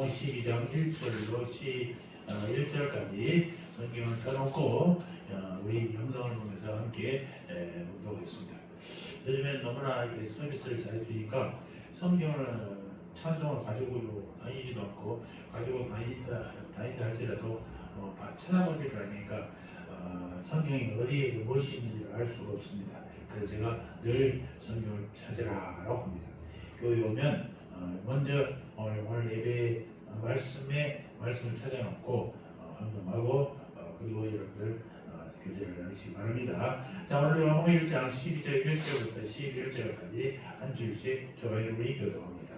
12장 1절로 11절까지 성경을 펴놓고 우리 영상을 보면서 함께 운동하겠습니다. 요즘엔 너무나 서비스를 잘해주니까 성경을 찬송을 가지고 다니지도 않고 가지고 다닌다 할지라도 찾아보지를 않으니까 성경이 어디에 무엇이 있는지를 알 수가 없습니다. 그래서 제가 늘 성경을 찾으라라고 합니다. 교회 오면 먼저 오늘 예배 말씀을 찾아놓고 헌금하고 그리고 여러분들 교제를 나누시기 바랍니다. 자, 오늘 요한복음 1장 12절 1절부터 11절까지 한 줄씩 저희를 교도합니다.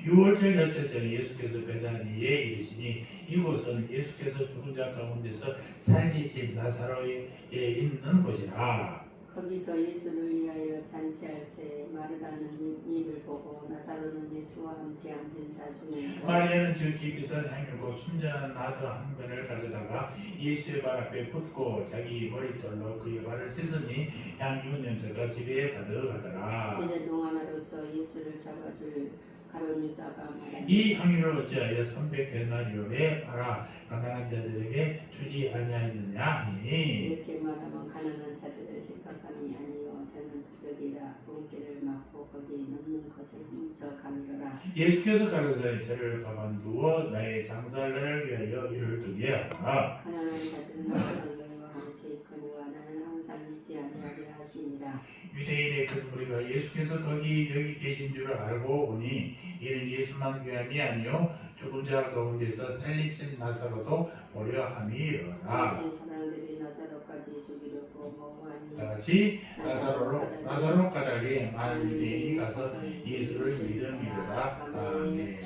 6월절 첫째는 예수께서 베다니에 이르시니 이곳은 예수께서 죽은 자 가운데서 살리신 나사로에 있는 곳이라. 거기서 예수를 위하여 잔치할새 마르다는 입을 보고 나사로는 예수와 함께 앉은 자 중에 마리아는 즉시 비싼 향유고 순전한 나드 한 변을 가져다가 예수의 발 앞에 붓고 자기 머리털로 그의 발을 씻으니 향유 냄새가 집에 가득하더라. 제자중 하나로서 예수를 잡아줄 가룟 유다가 말하니 이 향유를 어찌하여 300데나리온에 팔아 가난한 자들에게 주지 아니하였느냐 하니 이렇게 말하면 가난한 자들을 생각함이 아니요 저는 부족이라 돈기를 막고 거기에 넣는 것을 훔쳐 가미로라. 예수께서 가로되 저를 가만두어 나의 장사를 위하여 이를 두게 하라. 가난한 자들은 항상 너희와 함께 있거니와 나는 항상 있지 아니하리라 하시니라. 유대인의 큰 무리가 예수께서 여기 계신 줄을 알고 오니 이는 예수만 위함이 아니요 죽은 자 가운데서 살리신 나사로도 보려 함이로라. 사람들이 나사로까지 죽이려고 모호하니 다같이 나사로 까닭에 많은 유대인이 가서 예수를 믿음이로다. 아멘.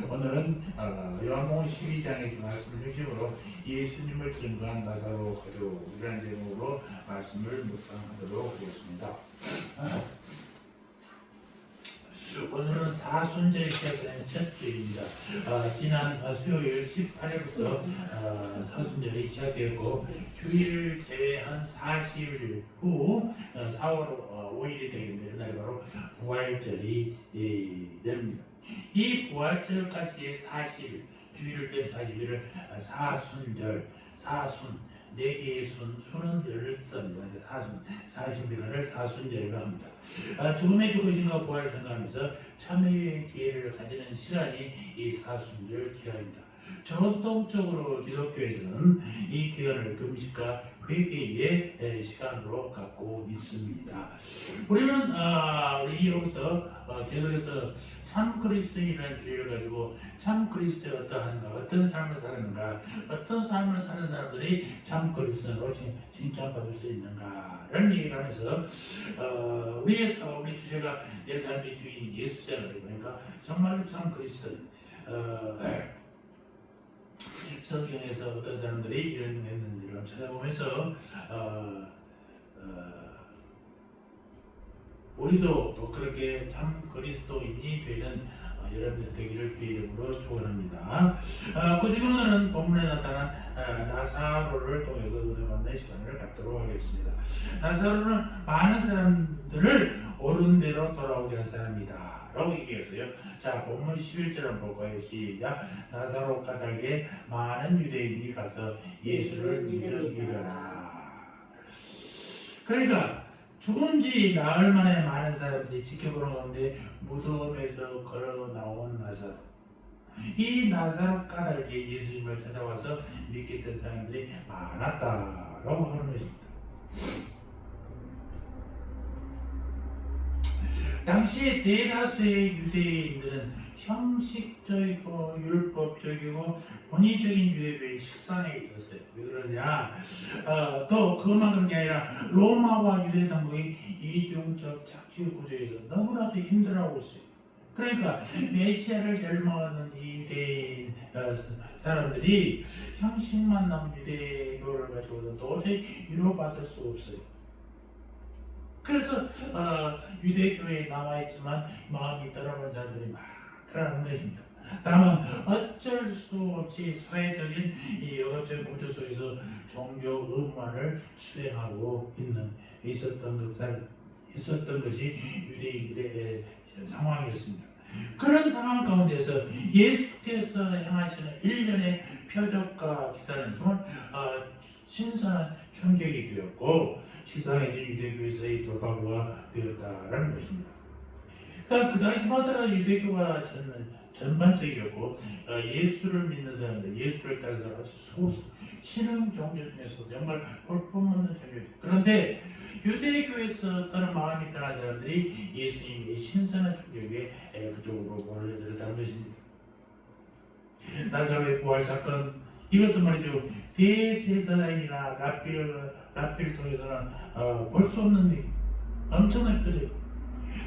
오늘은 요한복음 12장의 말씀을 중심으로 예수님을 증거한 나사로 가족이라는 제목으로 말씀을 묵상하도록 하겠습니다. 오늘은 사순절에 시작되는 첫 주일입니다. 지난 수요일 18일부터 사순절이 시작되었고 주일을 제외한 40일 후 4월 5일이 되겠는데 그날이 바로 부활절이 됩니다. 이 부활절까지의 40일, 주일을 뺀 40일을 사순절, 사순, 4개의 순은 열렸답니다. 40일간을 사순절이라고 합니다. 죽음의 죽으신과 부활을 생각하면서 참회의 기회를 가지는 시간이 이 사순절 기간입니다. 전통적으로 기독교에서는 이 기간을 금식과 회개의 시간으로 갖고 있습니다. 우리는 우리 이후부터 계속해서 참 그리스도인이라는 주의를 가지고 참 그리스도가 어떠한가, 어떤 삶을 살았는가, 어떤 삶을 사는 사람들이 참 그리스도로 칭찬받을 수 있는가라는 얘기를 하면서 우리 주제가 내 삶의 주인 예수잖아요. 그러니까 정말로 참 그리스도인. 성경에서 어떤 사람들이 이런 했는지를 찾아보면서 우리도 또 그렇게 참 그리스도인이 되는 여러분들 되기를 주의 이름으로 축원합니다. 그중 오늘은 본문에 나타난 나사로를 통해서 은혜 받는 시간을 갖도록 하겠습니다. 나사로는 많은 사람들을 옳은 대로 돌아오게 한 사람이다 라고 얘기했어요. 자, 본문 11절 한번 볼까요? 시작. 나사로 까닭에 많은 유대인이 가서 예수를 믿으리라. 그러니까 죽은 지 나흘 만에 많은 사람들이 지켜보는 가운데 무덤에서 걸어 나온 나사로, 이 나사로 까닭에 예수님을 찾아와서 믿게 된 사람들이 많았다라고 하는 것입니다. 당시에 대다수의 유대인들은 형식적이고 율법적이고 권위적인 유대교의 식상에 있었어요. 왜 그러냐? 또 그것만 그런 게 아니라 로마와 유대 당국의 이중적 착취 구조에서 너무나도 힘들어하고 있어요. 그러니까 메시아를 닮아가는 이 유대인 사람들이 형식만 남은 유대교를 가지고는 도저히 위로받을 수 없어요. 그래서 유대교회에 남아있지만 마음이 떠나는 사람들이 많다는 것입니다. 다만 어쩔 수 없이 사회적인 이 여건적 구조 속에서 종교 의무만을 수행하고 있었던 것이 유대인들의 상황이었습니다. 그런 상황 가운데서 예수 예수께서 행하시는 일련의 표적과 기사는 정말 신선한 충격이 되었고 시상의 유대교에서의 돌파구가 되었다라는 것입니다. 그러니까 그 당시마다 유대교가 전반적이었고 예수를 믿는 사람들, 예수를 따르는 사람들 아주 소수 신흥 종교 중에서 정말 볼품없는 종교였죠. 그런데 유대교에서 떠난 마음이 떠난 사람들이 예수님의 신선한 충격에 그쪽으로 몰려들었다는 것입니다. 나사로의 부활 사건, 이것은 말이죠, 대제사장이나 랍비를 통해서는 볼 수 없는 일, 엄청난 일이에요.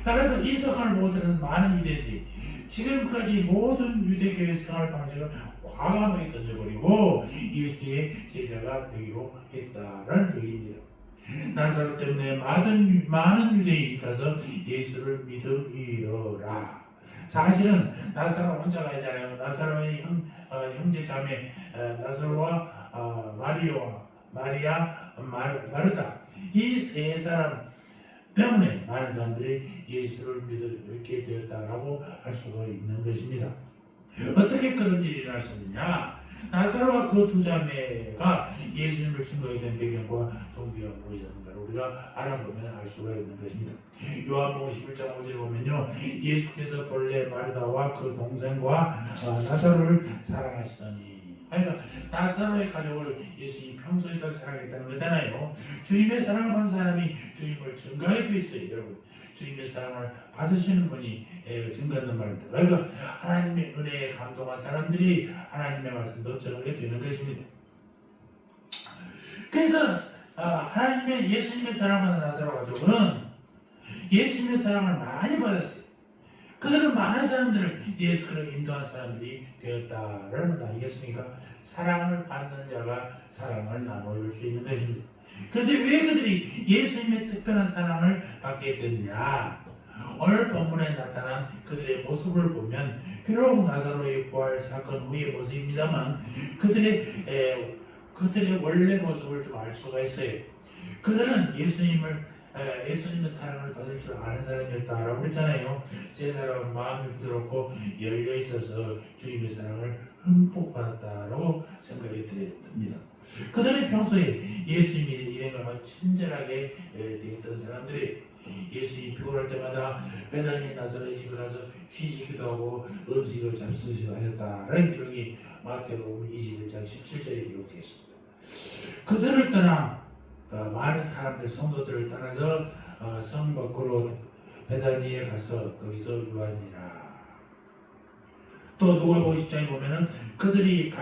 따라서 이 사건을 보고 들은 많은 유대인들이 지금까지 모든 유대교의 생활 방식을 과감하게 던져버리고 예수의 제자가 되기로 했다라는 얘기입니다. 나사로 때문에 많은 유대인이 가서 예수를 믿으리라. 사실은 나사로 혼자가 아니잖아요. 나사로의 형제 자매 나사로와 마리아, 마르다, 이 세 사람 때문에 많은 사람들이 예수를 믿게 되었다라고 할 수가 있는 것입니다. 어떻게 그런 일이 일어날 수 있느냐? 나사로와 그 두 자매가 예수님을 증거하게 된 배경과 동기가 무엇이었는가를 우리가 알아보면 알 수가 있는 것입니다. 요한복음 11장 5절에 보면요, 예수께서 본래 마르다와 그 동생과 나사로를 사랑하시더니, 그러니까 나사로의 가족을 예수님이 평소에도 사랑했다는 거잖아요. 주님의 사랑을 받은 사람이 주님을 증거할 수 있어요. 여러분, 주님의 사랑을 받으시는 분이 증거하는 말입니다. 그러니까 하나님의 은혜에 감동한 사람들이 하나님의 말씀도 전하게 되는 것입니다. 그래서 하나님의 예수님의 사랑하는 나사로 가족은 예수님의 사랑을 많이 받았어요. 그들은 많은 사람들을 예수를 인도한 사람들이 되었다라는 거 아니겠습니까? 사랑을 받는 자가 사랑을 나눠줄 수 있는 것입니다. 그런데 왜 그들이 예수님의 특별한 사랑을 받게 됐느냐? 오늘 본문에 나타난 그들의 모습을 보면 비록 나사로의 부활 사건 후의 모습입니다만 그들의 원래 모습을 좀 알 수가 있어요. 그들은 예수님의 사랑을 받을 줄 아는 사람이었다라고 그랬잖아요. 제 사람은 마음이 부드럽고 열려 있어서 주님의 사랑을 흠뻑 받았다라고 생각이 듭니다. 그들은 평소에 예수님의 일행을 친절하게 대했던 사람들이 예수님이 피곤할 때마다 베다니 나사로의 집에 가서 쉬시기도 하고 음식을 잡수시기도 하셨다라는 기록이 마태복음 21장 17절에 기록되어 있습니다. 그들을 떠나 많은 사람들, 성도들을 떠나서 성 밖으로 베다니에 가서 거기서 유하니라. 또 누가복음 10장에 보면은 그들이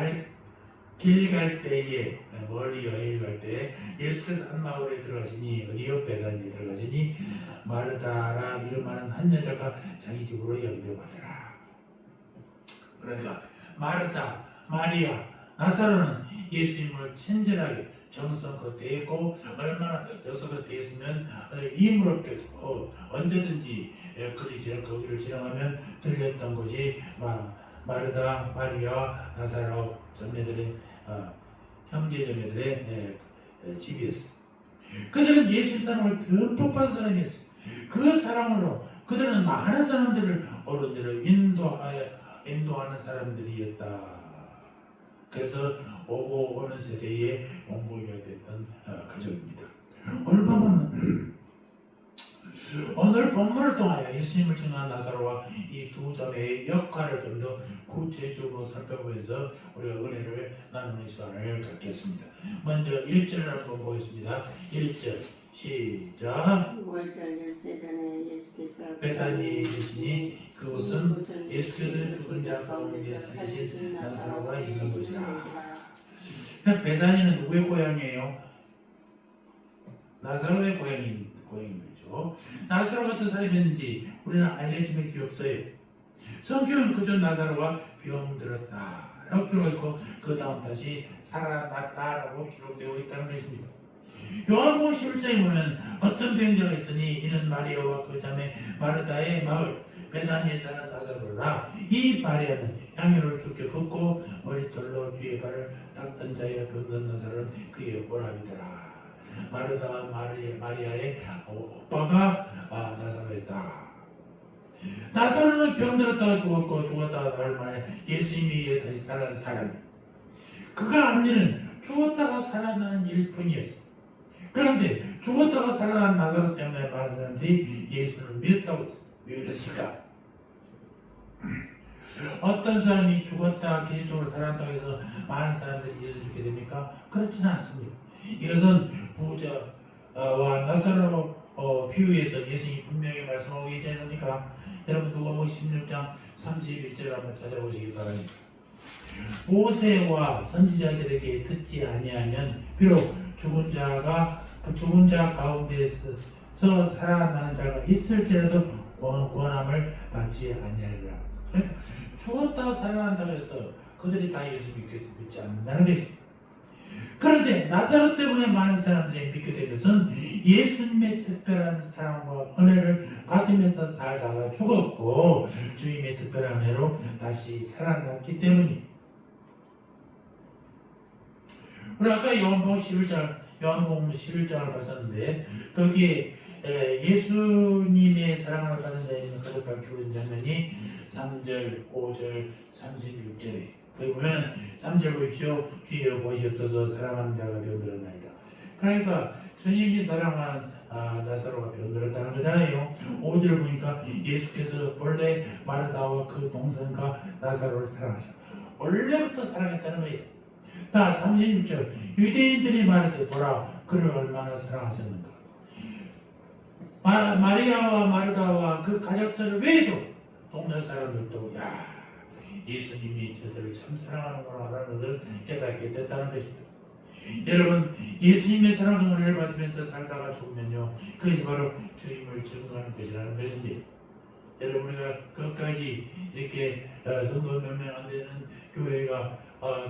길 갈 때에, 멀리 여행을 갈 때에 예수께서 한 마을에 들어가시니, 어디요? 베다니에 들어가시니 마르다라 이름하는 한 여자가 자기 집으로 영접하더라. 그러니까 마르다, 마리아, 나사로는 예수님을 친절하게 정성껏 대했고, 얼마나 여성껏 대했으면 힘을 얻게 되고 언제든지 거기를 지나가면 들렸던 곳이 마르다, 마리아, 나사로 자매들의 형제 자매들의 집이었어요. 그들은 예수님 사랑을 듬뿍 받은 사람이었어요. 그 사랑으로 그들은 많은 사람들을 어른들을 인도하는 사람들이었다. 그래서 오고 오는 세대에 공부가 됐던 가족입니다. 오늘 본문을 통하여 예수님을 증거한 나사로와 이 두 자매의 역할을 좀 더 구체적으로 살펴보면서 우리가 은혜를 나누는 시간을 갖겠습니다. 먼저 1절을 한번 보겠습니다. 1절 시작. 5절 엿새 전에 예수께서 베다니에 계시니 그곳은 예수께서 죽은 자 가운데 살리신 나사로가 있는 곳이라. 베다니는 누구의 고향이에요? 나사로의 고향인 거죠. 나사로가 어떤 사람이었는지 우리는 알려진 게 없어요. 성경은 그저 나사로가 병들었다 라고 기록했고 그 다음 다시 살아났다라고 기록되어 있다는 것입니다. 요한복음 11장에 보면 어떤 병자가 있으니 이는 마리아와 그 자매 마르다의 마을 베다니에 사는 나사로라. 이 마리아는 향유를 죽게 걷고 머리털로 주의 발을 닦던 자의 병든 나사로는 그의 오라비더라. 마르다와 마리아의 오빠가 나사로였다. 나사로는 병들었다가 죽었고 죽었다가 나흘 만에 예수님이 다시 살아난 사람이에요. 그가 한 일은 죽었다가 살아나는 일뿐이었어요. 그런데 죽었다가 살아난 나사로 때문에 많은 사람들이 예수를 믿었다고 했어요. 왜 그랬을까? 어떤 사람이 죽었다 기적으로 살아났다고 해서 많은 사람들이 예수를 믿게 됩니까? 그렇지는 않습니다. 이것은 부자와 나사로 비유에서 예수님이 분명히 말씀하고 계시지 않습니까? 여러분 누가복음 16장 31절 한번 찾아보시기 바랍니다. 모세와 선지자들에게 듣지 아니하면 비록 죽은 자 가운데서 살아나는 자가 있을지라도 권함을 받지 아니하리라. 그러니까 죽었다 살아난다고 해서 그들이 다 예수 믿지 않는다는 것입니다. 그런데 나사로 때문에 많은 사람들이 믿게 된 것은 예수님의 특별한 사랑과 은혜를 받으면서 살다가 죽었고 주님의 특별한 은혜로 다시 살아났기 때문입니다. 우리 아까 요한복음 11장을 봤었는데 거기에 예수님의 사랑을 받은 자에는 그를 밝히고 있는 장면이 3절, 5절, 36절에 거기 보면 3절 보십시오. 주여 보시옵소서 사랑하는 자가 병들었나이다. 그러니까 주님이 사랑하는 나사로가 병들었다는 거잖아요. 5절을 보니까 예수께서 본래 마르다와 그 동생과 나사로를 사랑하셨다. 원래부터 사랑했다는 거예요. 자, 36절 유대인들이 말하되 보라 그를 얼마나 사랑하셨는가. 마리아와 마르다와 그 가족들 외에도 동네 사람들도 예수님이 저들을 참 사랑하는구나 하는 것을 깨닫게 됐다는 것입니다. 여러분 예수님의 사랑과 은혜를 받으면서 살다가 죽으면요 그것이 바로 주님을 증거하는 것이라는 것입니다. 여러분 우리가 끝까지 이렇게 성도 몇 명 안 되는 교회가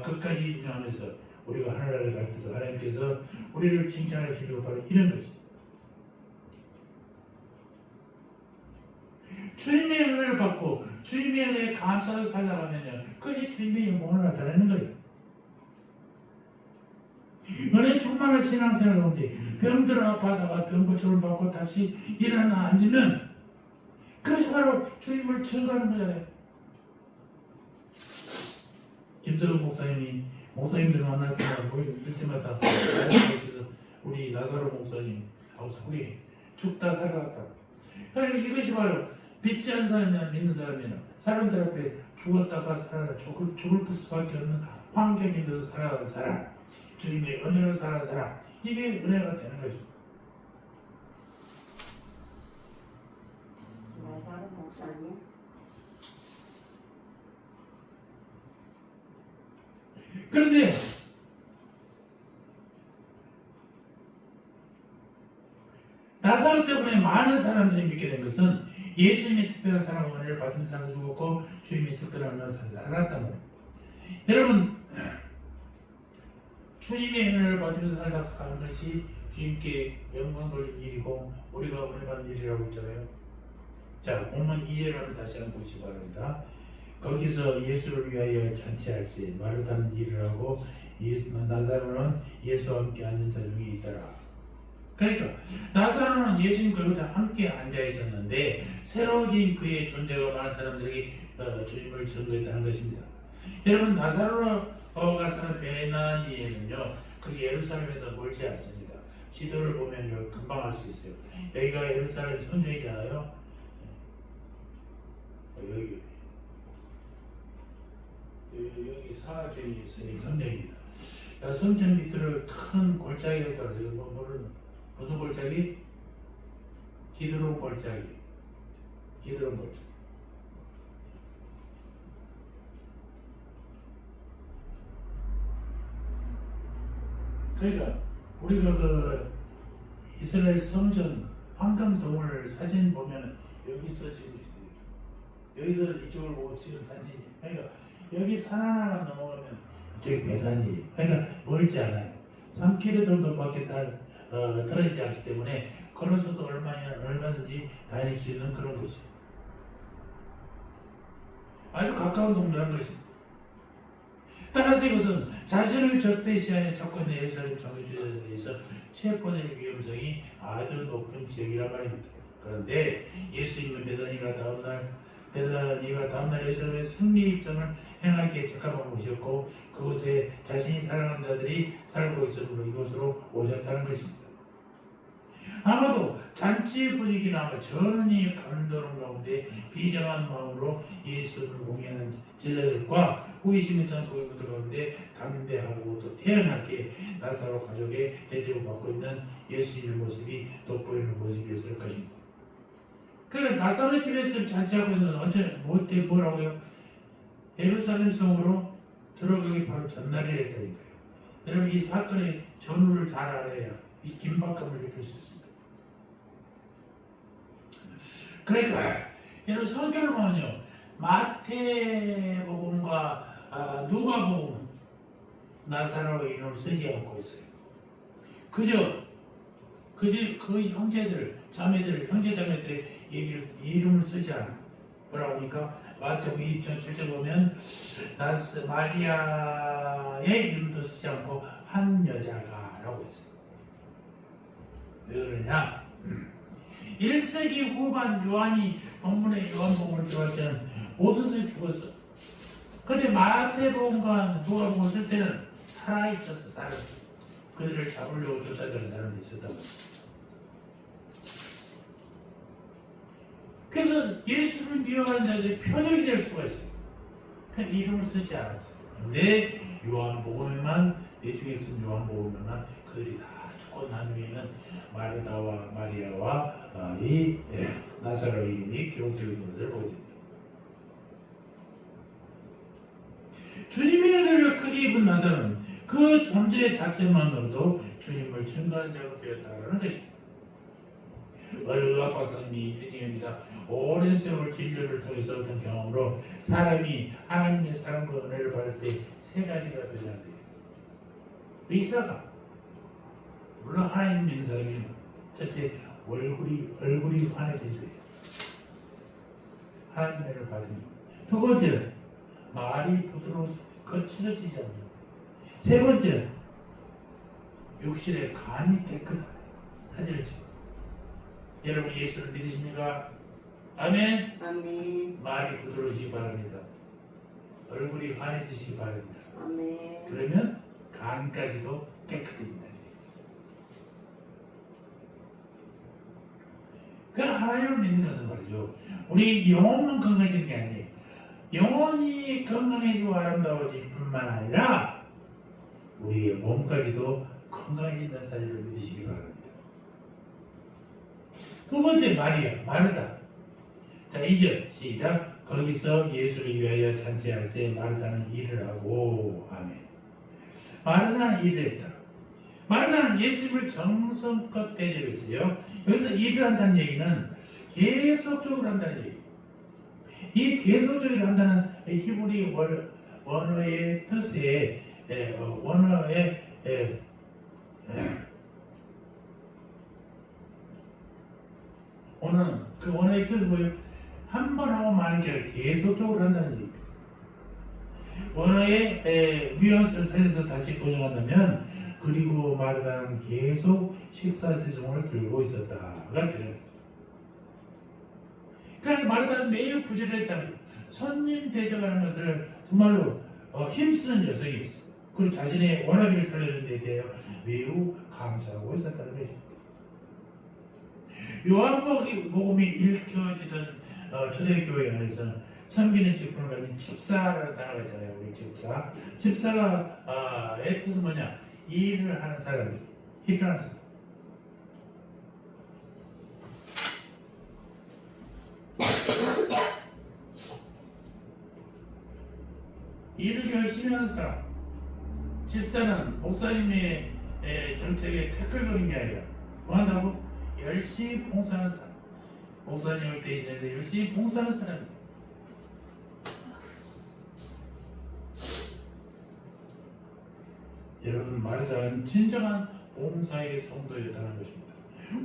끝까지 인정하면서 우리가 하늘나라에 갈 때도 하나님께서 우리를 칭찬하시려고 바로 이런 것입니다. 주님의 은혜를 받고 주님의 은혜에 감사하고 살아가면요 그것이 주님의 영광을 나타내는 거예요. 은혜 충만한 신앙생활 가운데 병들어 아파하다가 병 고침을 받고 다시 일어나 앉으면 그것이 바로 주님을 증거하는 거잖아요. 김석은 목사님들 만날 때마다 모일 때마다 우리 나사로 목사님하고 우리 죽다 살아났다. 이것이 바로 믿지 않는 사람이나 믿는 사람이나 사람들 앞에 죽었다가 살아나 죽을 수밖에 없는 환경인데도 살아난 사람, 주님의 은혜로 살아난 사람, 이게 은혜가 되는 것입니다. 나사로 목사님. 그런데 나사로 때문에 많은 사람들이 믿게 된 것은 예수님의 특별한 사랑과 은혜를 받은 사람이 죽었고 주님의 특별한 은혜를 살았단 말이에요. 여러분 주님의 은혜를 받으면서 살다가 가는 것이 주님께 영광 돌린 일이고 우리가 은혜 받는 일이라고 했잖아요. 자, 본문 2절을 다시 한번 보시기 바랍니다. 거기서 예수를 위하여 잔치할세 마르다는 일을 하고 나사로는 예수와 함께 앉은 자 중에 있더라. 그러니까 나사로는 예수님과 함께 앉아 있었는데 새로워진 그의 존재가 많은 사람들에게 주님을 증거했다는 것입니다. 여러분 나사로가 사는 베나니에는요 그 예루살렘에서 멀지 않습니다. 지도를 보면 금방 알 수 있어요. 여기가 예루살렘 성전이잖아요. 여기 사주에 있는 성전입니다. 성전 밑으로 큰 골짜기가 있더라고요. 무슨 골짜기? 기드론 골짜기. 기드론 골짜기. 그러니까 우리가 그 이스라엘 성전 황금동을 사진 보면 여기서 이쪽을 보고 찍은 사진이. 그러니까 여기 산 하나만 넘어가면 저기 베단이. 그러니까 멀지 않아요. 3km 정도밖에 떨어지지 않기 때문에 걸어서도 얼마든지 다닐 수 있는 그런 곳이에요. 아주 가까운 동네라는 것입니다. 따라서 이것은 자신을 적대시하여 찾고 있는 예루살렘 정교주의자들에 대해서 채권의 위험성이 아주 높은 지역이란 말입니다. 그런데 예수님은 베다니가 다음날 예수님의 승리 일정을 행하기에 적합한 곳이었고 그곳에 자신이 사랑하는 자들이 살고 있으므로 이곳으로 오셨다는 것입니다. 아마도 잔치 분위기나 전히 감도는 가운데 비정한 마음으로 예수를 공개하는 제자들과 호기심이 찬 소유분들 가운데 담대하고 또 태연하게 나사로 가족의 대접을 받고 있는 예수님의 모습이 돋보이는 모습이었을 것입니다. 그래서 나사로 집에서 잔치하고 있는 언제 뭐라고요? 예루살렘 성으로 들어가기 바로 전날이랬다니까요. 여러분 이 사건의 전후를 잘 알아야 이 긴박감을 느낄 수 있습니다. 그러니까 여러분 성경을 보면요 마태복음과 누가복음은 나사로의 이름을 쓰지 않고 있어요. 그저 그 형제들, 자매들, 형제자매들의 이름을 쓰지 않아. 뭐라고 하니까 마태복음 27절 보면 마리아의 이름도 쓰지 않고 한 여자가 라고 했어요. 왜 그러냐? 1세기 후반 요한이 본문의 요한복음을 기록할 때는 모든 사람이 죽었어. 그런데 마태복음과 누가복음을 쓸 때는 살아있었어. 그들을 잡으려고 쫓아가는 사람들이 있었다고. 그래서 예수를 미워하는 자들이 표적이 될 수가 있어요. 그 이름을 쓰지 않았어요. 그런데 요한복음에만 내중에 쓴 요한복음에만 그들이 다 죽고 난 후에는 마르다와 마리아와 이 나사로의 이름이 기록되어 있는 것을 보게 됩니다. 주님의 은혜를 크게 입은 나사로는 그 존재 자체만으로도 주님을 증거하는 자가 되었다는 것입니다. 의학 박사님이 일증입니다. 오랜 세월 진료를 통해서 얻은 경험으로 사람이 하나님의 사랑과 은혜를 받을 때 세 가지가 변한대요. 의사가 물론 하나님 믿는 사람이 첫째 얼굴이 환해진대요. 하나님의 은혜를 받으니. 두 번째 말이 부드러워지고 거칠어지지 않는. 세 번째 육신의 간이 깨끗하다. 사지를 치고. 여러분 예수를 믿으십니까? 아멘. 아멘. 말이 부드러워지기 바랍니다. 얼굴이 환해지시기 바랍니다. 아멘. 그러면 간까지도 깨끗해진다. 그 하나님을 믿는 것은 말이죠. 우리 영혼만 건강해지는 게 아니에요. 영혼이 건강해지고 아름다워질 뿐만 아니라 우리의 몸까지도 건강해진다는 사실을 믿으시기 바랍니다. 두 번째 마르다. 자 2절 시작. 거기서 예수를 위하여 잔치할 새 마르다는 일을 하고 아멘. 마르다는 일을 했다. 마르다는 예수님을 정성껏 대접했어요. 여기서 일을 한다는 얘기는 계속적으로 한다는 얘기. 이 계속적으로 한다는 히브리 원어의 뜻에 그 원어의 뜻은 뭐예요? 한 번 하고 마는 게 아니라 계속적으로 한다는 얘기입니다. 원어의 뉘앙스를 살려서 다시 고정한다면 그리고 마르다는 계속 식사세종을 들고 있었다가 되는. 그러니까 마르다는 매우 부지런했다는 거예요. 손님 대접하는 것을 정말로 힘쓰는 여성이었어요. 그리고 자신의 워너비를 살려주는 데 대해 매우 감사하고 있었다는 것입니다. 요한복음이 읽혀지던 초대교회 안에서는 섬기는 직분을 가진 집사라는 단어가 있잖아요. 우리 집사. 집사가 뜻은 뭐냐? 일을 하는 사람이에요. 일을 하는 사람. 일을 열심히 하는 사람. 집사는 목사님의 정책에 태클거리는 게 아니라 뭐 한다고? 열심히 봉사하는 사람. 목사님을 대신해서 열심히 봉사하는 사람입니다. 여러분 마르다는 진정한 봉사의 성도였다는 것입니다.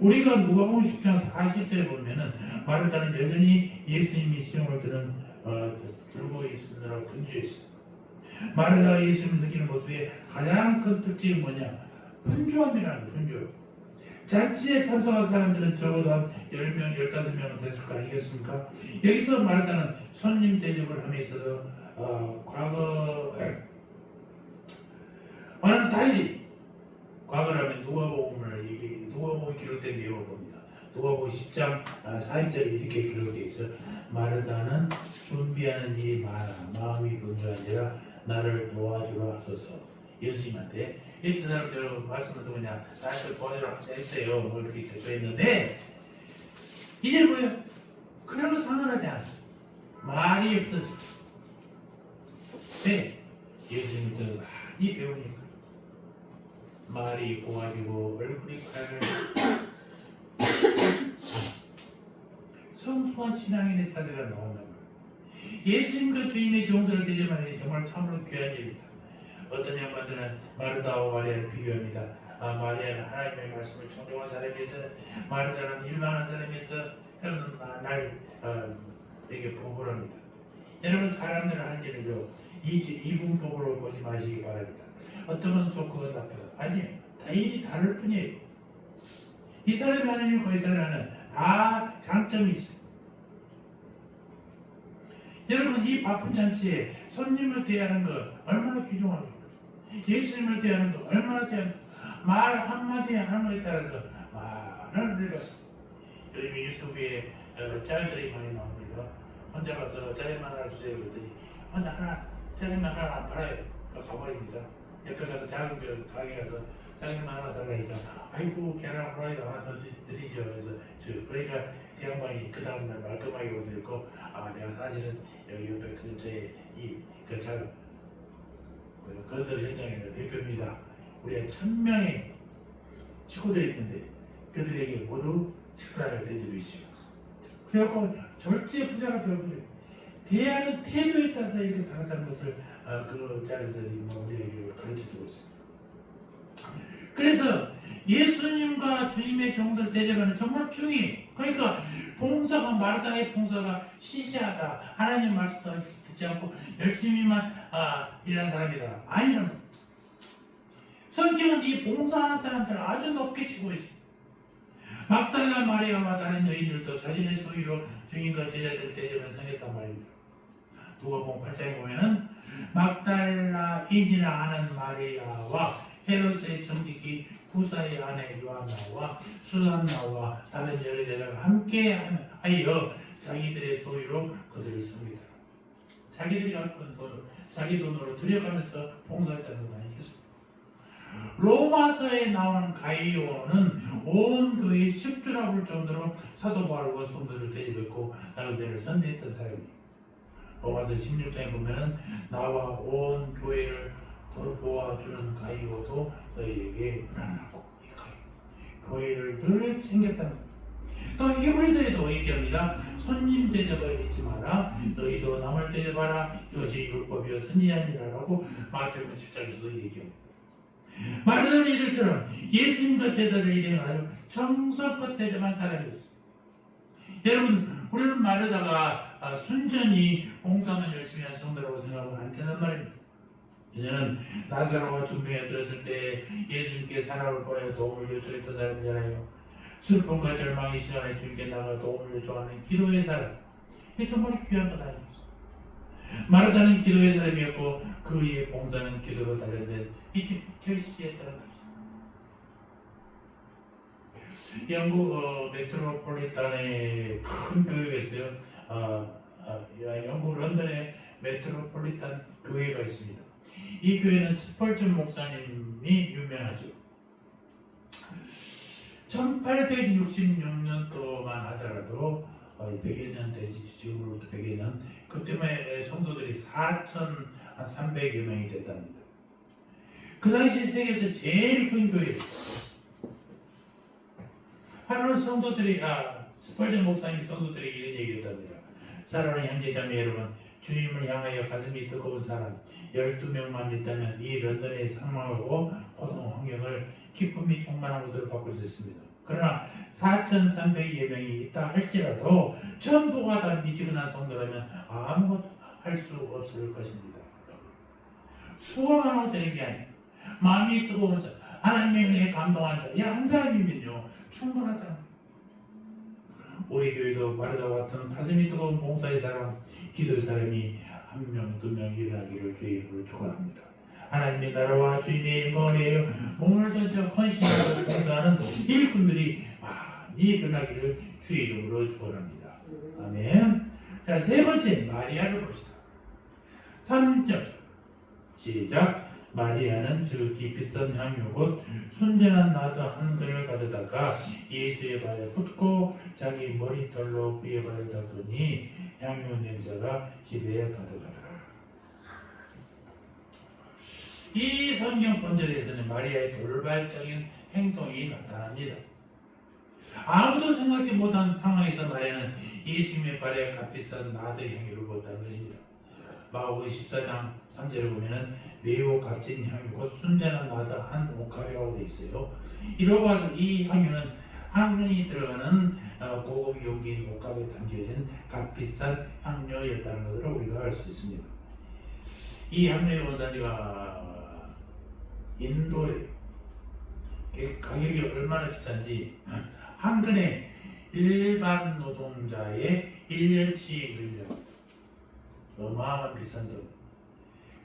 우리가 누가복음 10장 40절에 보면은 마르다는 여전히 예수님이 시험을 들고 있으느라 분주했어요. 마르다가 예수님을 느끼는 모습의 가장 큰 특징이 뭐냐? 분주함이라는 분주. 잔치에 참석한 사람들은 적어도 한 10명, 15명은 됐을 거 아니겠습니까? 여기서 말하자는 손님 대접을 함에 있어서 과거와는 달리 과거라면 누가복음이 기록된 내용을 봅니다. 누가복음 10장 4절에 이렇게 기록되어 있어 마르다는 준비하는 일이 많아 마음이 분주한지라 나를 도와주라 하소서. 예수님한테 이렇게 사람들 말씀을 듣으냐 나를 도와주라 했어요. 뭐 이렇게 대처했는데 이제 뭐예요? 그래도 상관하지 않아. 말이 없어져. 네, 예수님도 많이 배우니까 말이 고와지고 얼굴이 칼 성숙한 신앙인의 사제가 나온단 말이에요. 예수님과 주님의 종들을 대접하는 정말 참으로 귀한 일입니다. 어떤 양반들은 마르다와 마리아를 비교합니다. 마리아는 하나님의 말씀을 청정한 사람이어서 마르다는 일만한 사람이어서 여러분 이렇게 보고합니다. 여러분 사람들은 하는 일을요 이분법으로 보지 마시기 바랍니다. 어떤 건 좋고 나쁘다. 아니에요. 다 일이 다를 뿐이에요. 이 사람이 하는 일, 그 사람이 하는 다 장점이 있어요. 여러분 이 바쁜 잔치에 손님을 대하는 거 얼마나 귀중합니까? 예수님을 대하는 거 얼마나 대하는 거 말 한마디에 하는 거에 따라서 많은 일을 봤습니다. 요즘 유튜브에 짤들이 많이 나옵니다. 혼자 가서 짜장면 하나 주세요 그랬더니 혼자 짜장면 하나 안 팔아요. 가버립니다. 옆에 가서 작은 가게 가서 짜장면 하나 달라니까 아이고 계란 후라이도 하나 더 드리죠. 그러니까 대양반이 그 다음날 말끔하게 옷을 입고 내가 사실은 여기 옆에 근처에 그 작은 건설 현장의 대표입니다. 우리가 1000명의 식구들이 있는데 그들에게 모두 식사를 대접해주시오. 그래갖고 절제 부자가 되어버려요. 대하는 태도에 따라서 이렇게 다르다는 것을 그 자리에서 우리에게 가르쳐주고 있습니다. 그래서 예수님과 주님의 종들 대접하는 정말 중요해요. 그러니까 봉사가 마르다의 봉사가 시시하다. 하나님 말씀도 듣지 않고 열심히만 일하는 사람이다. 아니라면 성경은 이 봉사하는 사람들을 아주 높게 치고 있습니다. 막달라 마리아와 다른 여인들도 자신의 소유로 주인과 제자들을 대접을 성했단 말입니다. 누가복음 8장에 보면은 막달라인이라 하는 마리아와 헤롯의 정직히 구사의 아내 요한나와 수산나와 다른 여러 여자가 함께 하여 자기들의 소유로 그들을 섬기더라. 자기들이 갖고 있는 돈을 자기 돈으로 들여가면서 봉사했다는 거 아니겠습니까? 로마서에 나오는 가이오는 온 교회의 식주라 볼 정도로 사도 바울과 성도를 대접했고 나그네를 선대했던 사람입니다. 로마서 16장에 보면은 나와 온 교회를 돌보아주는 가이오도 너희에게 나고 교회를 늘 챙겼다는 겁니다. 또 히브리서에도 얘기합니다. 손님 대접을 잊지 마라. 너희도 남을 대접하라. 이것이 율법이요 선지자니라라고 마태복음 10장에서도 얘기합니다. 많은 이들처럼 예수님과 제자들 일행을 아주 정성껏 대접한 사람이었습니다. 여러분 우리는 마르다가 순전히 봉사만 열심히 한 성도라고 생각하면 안 되는 말입니다. 왜냐하면 나사로가 중병에 들었을 때 예수님께 사람을 보내 도움을 요청했던 사람이잖아요. 슬픔과 절망의 시간에 주님께 나가 도움을 요청하는 기도의 사람. 이게 정말 귀한 것 아니겠습니까? 마르다는 기도의 사람이었고 그의 봉사는 기도로 달려된 이렇게 결시했다는 것입니다. 영국 메트로폴리탄의 큰 교회가 있어요. 영국 런던에 메트로폴리탄 교회가 있습니다. 이 교회는 스펄전 목사님이 유명하죠. 1866년도만 하더라도 100여 년 되지 지금으로부터 100여 년 그때만 성도들이 4,300여 명이 됐답니다. 그 당시 세계에서 제일 큰 교회예요. 하루는 성도들이 스펄전 목사님 성도들에게 이런 얘기했답니다. 사랑하는 형제자매 여러분, 주님을 향하여 가슴이 뜨거운 사람 12명만 있다면 이 런던의 상망하고 고통 환경을 기쁨이 충만한 곳으로 바꿀 수 있습니다. 그러나 4,300여 명이 있다 할지라도 전부가 다 미지근한 성도라면 아무것도 할 수 없을 것입니다. 수고만 하고 되는 게 아니에요. 마음이 뜨거운 사람, 하나님의 은혜에 감동한 자, 한 사람이면요 충분하다. 우리 교회도 마르다와 같은 가슴이 뜨거운 봉사의 사람, 기도의 사람이 한 명, 두 명 일어나기를 주의 이름으로 축원합니다. 하나님의 나라와 주님의 영광을 위하여 몸을 던져 헌신하고 봉사하는 일꾼들이 많이 일어나기를 주의 이름으로 축원합니다. 아멘. 자, 세 번째 마리아를 봅시다. 3절 시작. 마리아는 지극히 비싼 향유 곧 순전한 나드 한 그릇을 가져다가 예수의 발에 붓고 자기 머리털로 그의 발을 닦으니 향유 냄새가 집에 가득하더라. 이 성경 본절에서는 마리아의 돌발적인 행동이 나타납니다. 아무도 생각지 못한 상황에서 마리아는 예수님의 발에 값비싼 나드 향유를 부었다는 것입니다. 마가복음 14장 3절에 보면은 매우 값진 향유 곧 순전한 나드 한 옥합이라고 되어 있어요. 이러고 와서 이 향유는 한 근이 들어가는 고급 용기인 옥합에 담겨진 값비싼 향료였다는 것을 우리가 알 수 있습니다. 이 향료의 원산지가 인도래요. 가격이 얼마나 비싼지 한 근에 일반 노동자의 1년치 물량 어마어마한 비싼 돈.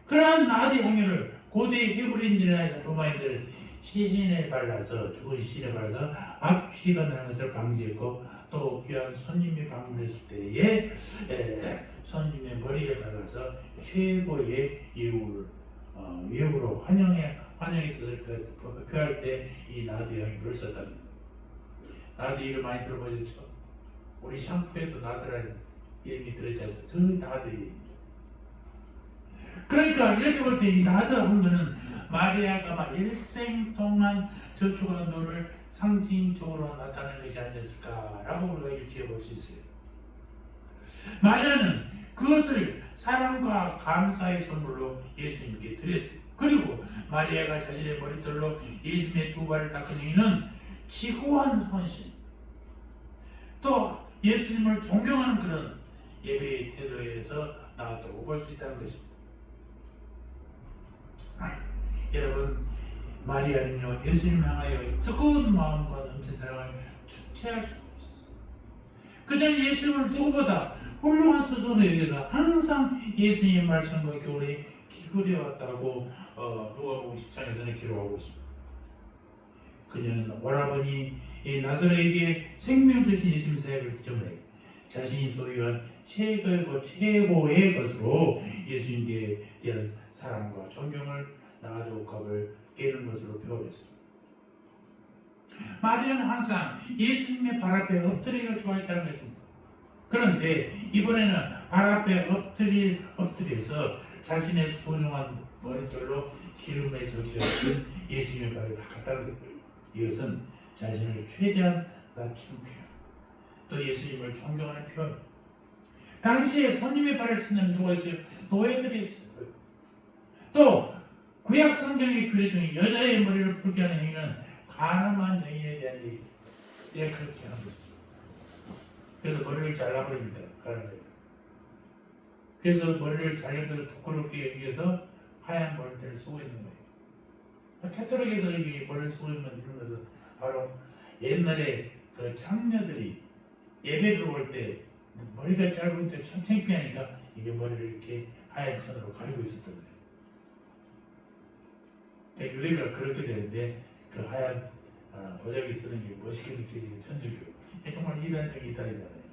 그러한 나드 향유를 고대 히브리인들이나 로마인들 시신에 발라서 죽은 시신에 발라서 악취가 나는 것을 방지했고 또 귀한 손님이 방문했을 때에 손님의 머리에 발라서 최고의 예우로 환영의 뜻을 표할 때 이 나드 향유를 썼답니다. 나드 이름 많이 들어보셨죠? 우리 샴푸에도 나드라는 이름이 들어있지 않습니까? 그 나드입니다. 그러니까 이렇게 볼 때 이 나드 향유는 마리아가 막 일생 동안 저축한 돈을 상징적으로 나타내는 것이 아니었을까라고 우리가 유추해 볼 수 있어요. 마리아는 그것을 사랑과 감사의 선물로 예수님께 드렸어요. 그리고 마리아가 자신의 머리털로 예수님의 두 발을 닦은 행위는 지고한 헌신, 또 예수님을 존경하는 그런 예배의 태도에서 나왔다고 볼 수 있다는 것입니다. 여러분, 마리아는요 예수님을 향하여 뜨거운 마음과 넘친 사랑을 주체할 수 없었어요. 그저 예수님을 누구보다 훌륭한 스승으로 여겨서 항상 예수님의 말씀과 교훈에 기울여왔다고 누가복음 10장에서는 기록하고 있습니다. 그녀는 오라버니 나사로에게 생명 주신 예수님 사역을 기점으로 자신이 소유한 최고의 것으로 예수님께 대한 사랑과 존경을 나아져 옥합을 깨는 것으로 표현했습니다. 마리아는 항상 예수님의 발 앞에 엎드리기를 좋아했다는 것입니다. 그런데 이번에는 발 앞에 엎드려서 자신의 소중한 머리털로 기름에 적셔진 예수님의 발을 닦았다는 것입니다. 이것은 자신을 최대한 낮춘 표현, 또 예수님을 존경하는 표현. 당시에 손님의 발을 씻는 누가 있어요? 노예들이 있어요. 또 구약 성경의 규례 중에 여자의 머리를 풀게 하는 행위는 가늠한 여인에 대한 얘기. 예, 그렇게 하는 거죠. 그래서 머리를 잘라버립니다. 그래서 머리를 잘라도 부끄럽게 여기서 하얀 머리를 쓰고 있는 거예요. 캐토릭에서 여기 머리를 쓰고 있는 이런 것은 바로 옛날에 그 창녀들이 예배 들어올 때 머리가 짧을 때 참 창피하니까 이게 머리를 이렇게 하얀 천으로 가리고 있었던 거예요. 유래가 그렇게 되는데 그 하얀 보자기 쓰는 게 멋있게 느껴지는 천주교. 정말 이단적인 이단이잖아요.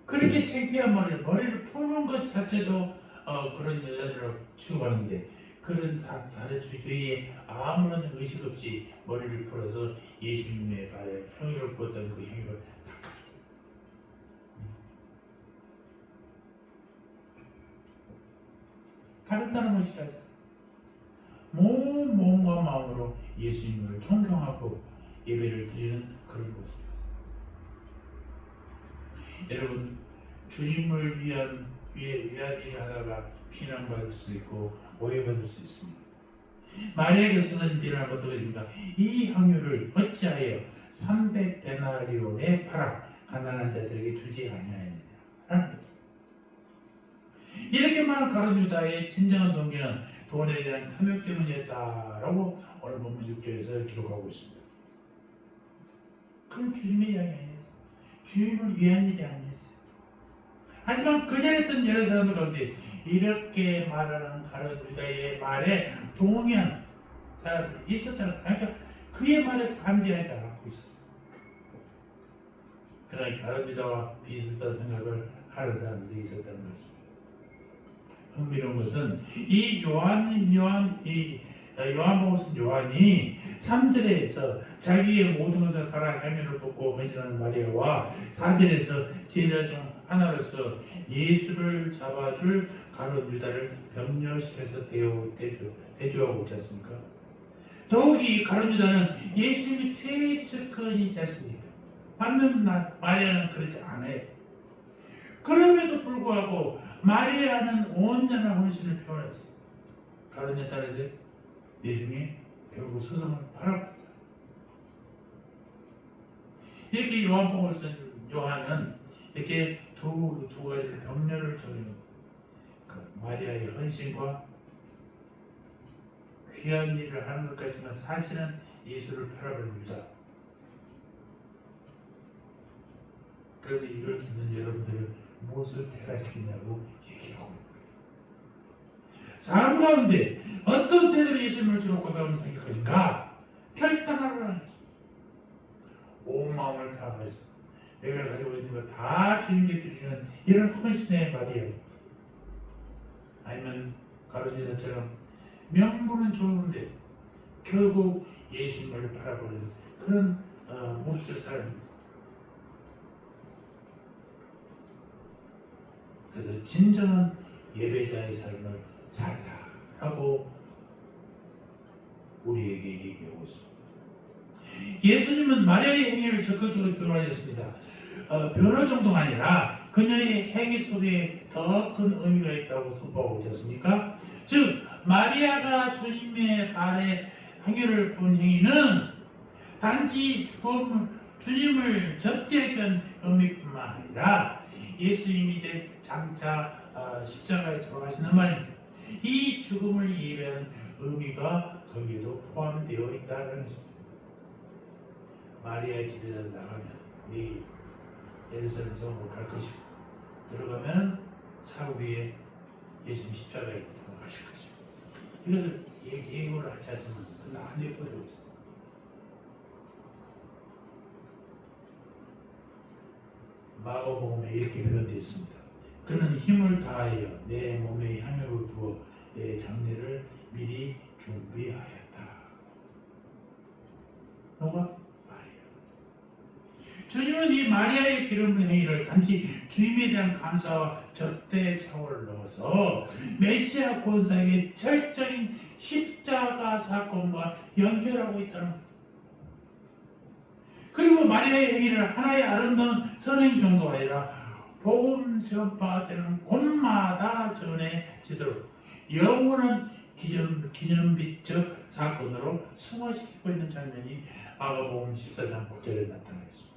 그렇게 창피한 머리를 푸는 것 자체도 그런 여자들을 취급하는데 그런 다른 주위에 아무런 의식 없이 머리를 풀어서 예수님의 발에 향유를 부었던 그 향유를 닦아줘요. 다른 사람은 싫어하죠. 몸과 마음으로 예수님을 존경하고 예배를 드리는 그런 모습이었어요. 여러분, 주님을 위한 일을 하다가 비난받을 수 있고 오해받을 수 있습니다. 만약에 선생님 일어나면 어떻게 됩니까? 이 향유를 어찌하여 300데나리온에 팔아 가난한 자들에게 주지 아니하였느냐. 이렇게 말한 가룟 유다의 진정한 동기는 돈에 대한 탐욕 때문이었다라고 오늘 본문 6절에서 기록하고 있습니다. 그건 주님의 이야기 아니었어요. 주님을 위한 일이 아니었어요. 하지만 그 전에 했던 여러 사람들 가운데 이렇게 말하는 가룟 유다의 말에 동의하는 사람들이 있었다는 거예요. 그러니까 그의 말에 반대하지 않고 있었어요. 그러나 가룟 유다와 비슷한 생각을 하는 사람들이 있었다는 것입니다. 흥미로운 것은 이 요한복음 쓴 요한이 3절에서 자기의 모든 것을 갈아 해면을 벗고 헌신하는 마리아와 4절에서 제자 중 하나로서 예수를 잡아줄 가룟 유다를 병렬시켜서 대조하고 있지 않습니까? 더욱이 가룟 유다는 예수님의 최측근이지 않습니까? 반면 마리아는 그렇지 않아요. 그럼에도 불구하고 마리아는 온전한 헌신을 표현했어요. 가룟 유다는 예수님이 결국 스승을 팔아버렸다. 이렇게 요한복음을 쓴 요한은 이렇게 두 가지를 병렬을 적용합니다. 그 마리아의 헌신과 귀한 일을 하는 것 같지만 사실은 예수를 팔아버립니다. 그래도 이걸 듣는 여러분들을 무엇을 해가시겠냐고 얘기하고 있습니다. 삶 가운데 어떤 때들에 예수님을 주로 고백하면서 생각하신가? 결단하라는 것입니다. 온 마음을 다해서 내가 가지고 있는 걸 다 주님께 드리는 이런 헌신의 말이에요. 아니면 가룟 유다처럼 명분은 좋은데 결국 예수님을 바라보는 그런 모습을 살아갑니다. 그래서 진정한 예배자의 삶을 살라라고 우리에게 얘기하고 있습니다. 예수님은 마리아의 행위를 적극적으로 변화하셨습니다. 변화 정도가 아니라 그녀의 행위 속에 더 큰 의미가 있다고 선포하고 있지 않습니까? 즉 마리아가 주님의 발에 행위를 본 행위는 단지 주님을 접대했던 의미뿐만 아니라 예수님이 이제 장차 십자가에 돌아가시는 말입니다. 이 죽음을 예배하는 의미가 거기에도 포함되어 있다는 것입니다. 마리아의 집에 나가면 내일 예루살렘 성으로 갈 것이고 들어가면 사흘 위에 예수님 십자가에 돌아가실 것이고 이것을 예고를 하지 않지만 그건 안 해버리고 있습니다. 마가복음에 이렇게 표현되어 있습니다. 그는 힘을 다하여 내 몸에 향유를 부어 내 장례를 미리 준비하였다. 누가? 주님은 이 마리아의 기름 부은 행위를 단지 주님에 대한 감사와 접대 차원을 넘어서 메시아 권사에게 철저인 십자가 사건과 연결하고 있다는 것. 그리고 마리아의 행위를 하나의 아름다운 선행 정도가 아니라 복음 전파되는 곳마다 전해지도록 영원한 기념비적 사건으로 승화시키고 있는 장면이 마가복음 14장 9절에 나타나 있습니다.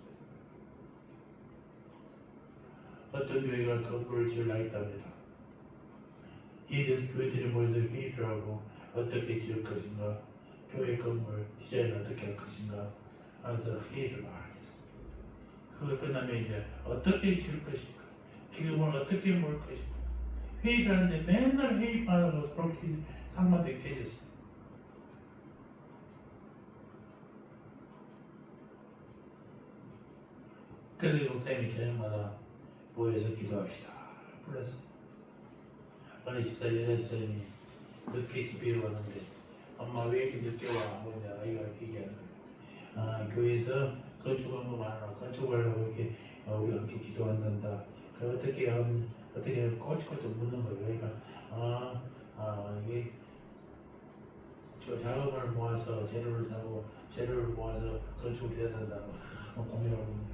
어떤 교회가 건물을 지으려 했답니다. 이에 대해서 교회들이 모여서 회의를 하고 어떻게 지을 것인가, 교회 건물 디자인을 어떻게 할 것인가 하면서 회의를 많이 했어요. 그거 끝나면 이제 어떻게 지을 것인가, 기금을 어떻게 모을 것인가 회의를 하는데 맨날 회의마다 서로 상반되게 깨졌어요. 그래서 목사님이 저녁마다 모여서 기도합시다 불렀어요. 어느 집사 여자 집사님이 늦게 집에 왔는데 엄마 왜 이렇게 늦게 와? 하고 이제 아이가 얘기하는 거예요. 교회에서 건축한 거 많아. 건축하려고 이렇게 우리가 이렇게 기도한단다. 그 어떻게 꼬치꼬치 묻는 거예요. 그러니까 이게 저 자금을 모아서 재료를 모아서 건축을 해야 된다고 고민하고 있는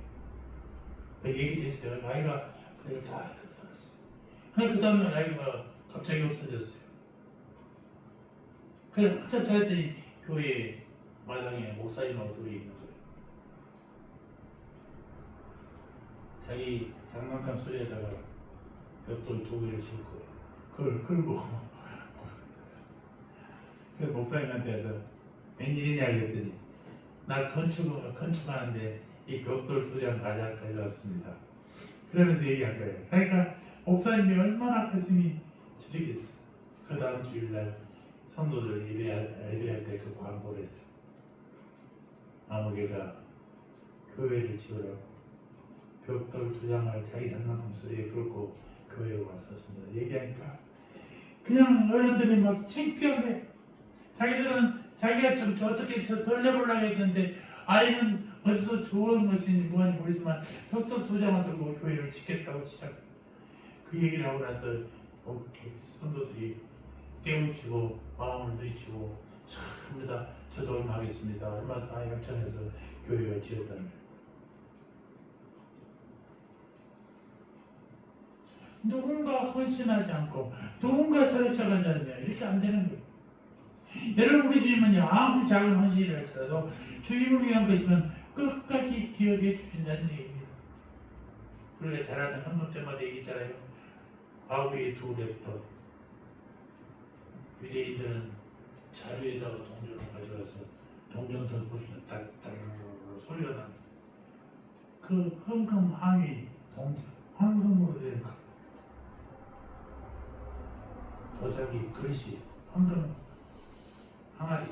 거예요. 얘기도 했어요. 아이가 그걸 다 끝났어요. 그 다음날 아이가 갑자기 없어졌어요. 그래서 한참 찾았더니 교회 마당에 목사님하고 둘이 있는 거예요. 자기 장난감 소리에다가 벽돌 2개를 싣고 그걸 끌고 그래서 목사님한테 와서 웬일이냐 그랬더니 나 건축하는데 이 벽돌 2장 가져왔습니다. 그러면서 얘기한 거예요. 그러니까 목사님이 얼마나 가슴이 저리겠어. 그 다음 주일날 성도들 예배할 때 그 광고를 했어요. 아무개가 교회를 지으라고 벽돌 2장을 자기 장난감 소리에 끌고 교회에 왔었습니다. 얘기하니까 그냥 어른들이 막 창피하게 자기들은 자기가 좀 어떻게 덜 내보려고 했는데 아이는 어디서 좋은 것인지 뭐인지 모르지만 벽돌 2장을 들고 교회를 짓겠다고 시작. 그 얘기를 하고 나서 성도들이 깨우치고 마음을 늦추고 참합니다. 저도 얼마하겠습니다. 얼마 약천해서 교회가 지었다는 누군가 헌신하지 않고 누군가 살아가지 않으면 이렇게 안 되는 거예요. 여러분 우리 주님은요 아무리 작은 헌신을 할지라도 주님을 위한 것이면 끝까지 기억해 주신다는 얘기입니다. 우리가 잘 아는 헌금 때마다 얘기했잖아요. 아우의 2랩터 유대인들은 자루에다가 동전을 가져와서 동전들 무슨 딱딱 소리가 나는 그 헌금 항이 황금으로 된 도자기 그릇이 황금 항아리.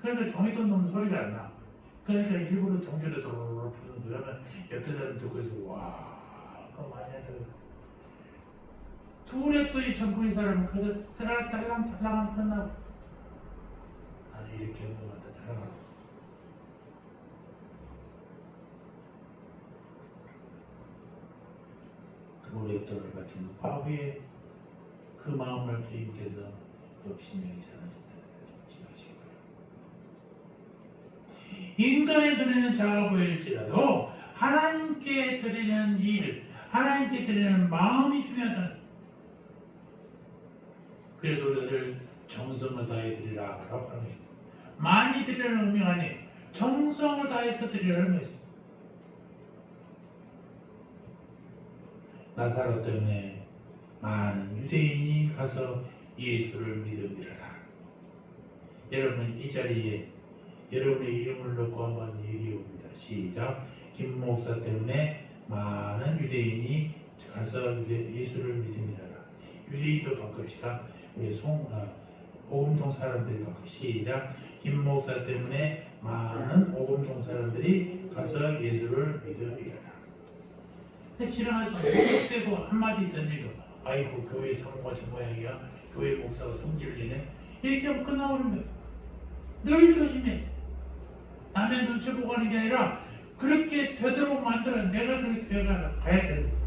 그러니까 종이돈 넣으면 소리가 안 나. 그러니까 일부러 동전에 도로로 부는 그러면 옆에 사람 듣고 있어. 와 그거 많이 하더라. 2랩도 전부의 사람은 그저 딸랑딸랑 끝나고 나는 이렇게 운동한다 자랑하고 우레돌을 바친 바위에 그 마음을 주님께서 없이명이지 않으신다. 인간에 드리는 작아 보일지라도 하나님께 드리는 일, 하나님께 드리는 마음이 중요하다. 그래서 우리들 정성을 다해 드리라 라고 하는 거예요. 많이 드리라는 의미가 아니에요. 정성을 다해서 드리라는 것이죠. 나사로 때문에 많은 유대인이 가서 예수를 믿음이라. 여러분 이 자리에 여러분의 이름을 넣고 한번 얘기해 봅니다. 시작. 김 목사 때문에 많은 유대인이 가서 예수를 믿음이라. 유대인도 바꿉시다. 우리 오금동 사람들이 바꿔. 시작. 김 목사 때문에 많은 오금동 사람들이 가서 예수를 믿음이라. 지나가서 목사되고 한마디 던지고 아이고 교회 사모가 저 모양이야. 교회 목사가 성질을 내네. 이렇게 하면 끝나버린 거야. 늘 조심해. 남의 눈치 보고 하는 게 아니라 그렇게 되도록 만들어 내가 그렇게 되어가야 되는 거야.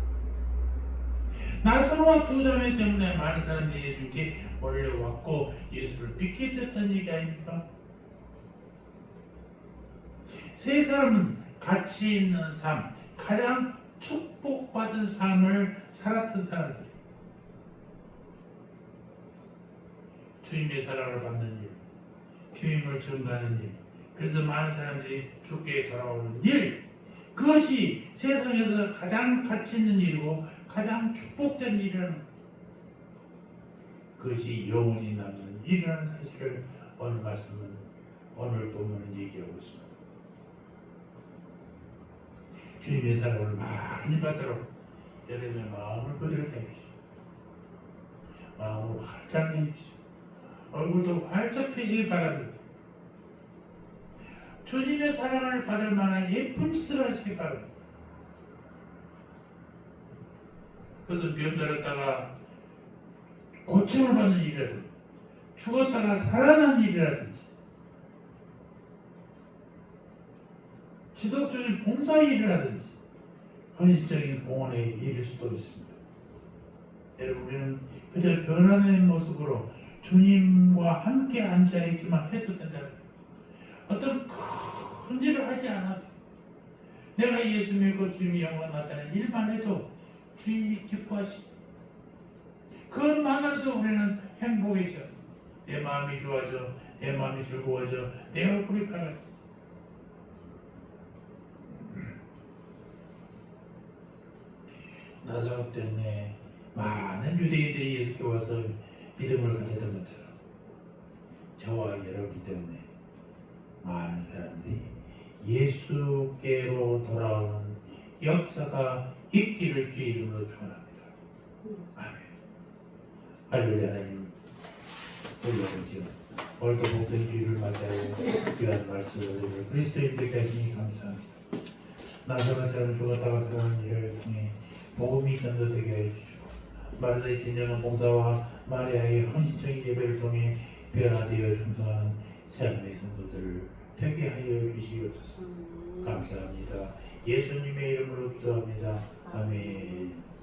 나사로와 2자매 때문에 많은 사람들이 예수님께 몰려왔고 예수를 믿게 됐던 얘기 아닙니까? 세 사람은 가치 있는 삶, 가장 축복받은 삶을 살았던 사람들. 주님의 사랑을 받는 일, 주님을 증거하는 일, 그래서 많은 사람들이 주께 돌아오는 일, 그것이 세상에서 가장 가치 있는 일이고 가장 축복된 일이라는 그것이 영원히 남는 일이라는 사실을 오늘 말씀은 오늘 본문은 얘기하고 있습니다. 주님의 사랑을 많이 받도록 여러분의 마음을 그대로 해주시오. 마음을 활짝 내주시오. 얼굴도 활짝 펴시기 바랍니다. 주님의 사랑을 받을 만한 예쁜 짓을 하시기 바랍니다. 그래서 병들었다가 고침을 받는 일이라든지 죽었다가 살아난 일이라든지 지속적인 봉사 일이라든지 헌신적인 봉헌의 일일 수도 있습니다. 여러분 우리는 그저 변화된 모습으로 주님과 함께 앉아있기만 해도 된다는 거예요. 어떤 큰 일을 하지 않아도 내가 예수 믿고 주님이 영광 나타낸 일만 해도 주님이 기뻐하시고 그것만으로도 우리는 행복해져. 내 마음이 좋아져, 내 마음이 즐거워져, 내 얼굴이 밝아져. 나사로 때문에 많은 유대인들이 예수께 와서 믿음을 가졌던 것처럼 저와 여러분 때문에 많은 사람들이 예수께로 돌아오는 역사가 있기를 주의 이름으로 축원합니다. 아멘. 할렐루야. 하나님, 우리 아버지요, 오늘도 복된 주일을 맞이하여 귀한 말씀을 우리 그리스도인들께 하시니 감사합니다. 나사로 사람 죽었다가 살아난 일을 통해 복음이 전도되게 해 주시고 마르다의 진정한 봉사와 마리아의 헌신적인 예배를 통해 변화되어 충성하는 새하늘의 성도들을 되게 하여 주시옵소서. 감사합니다. 예수님의 이름으로 기도합니다. 아멘.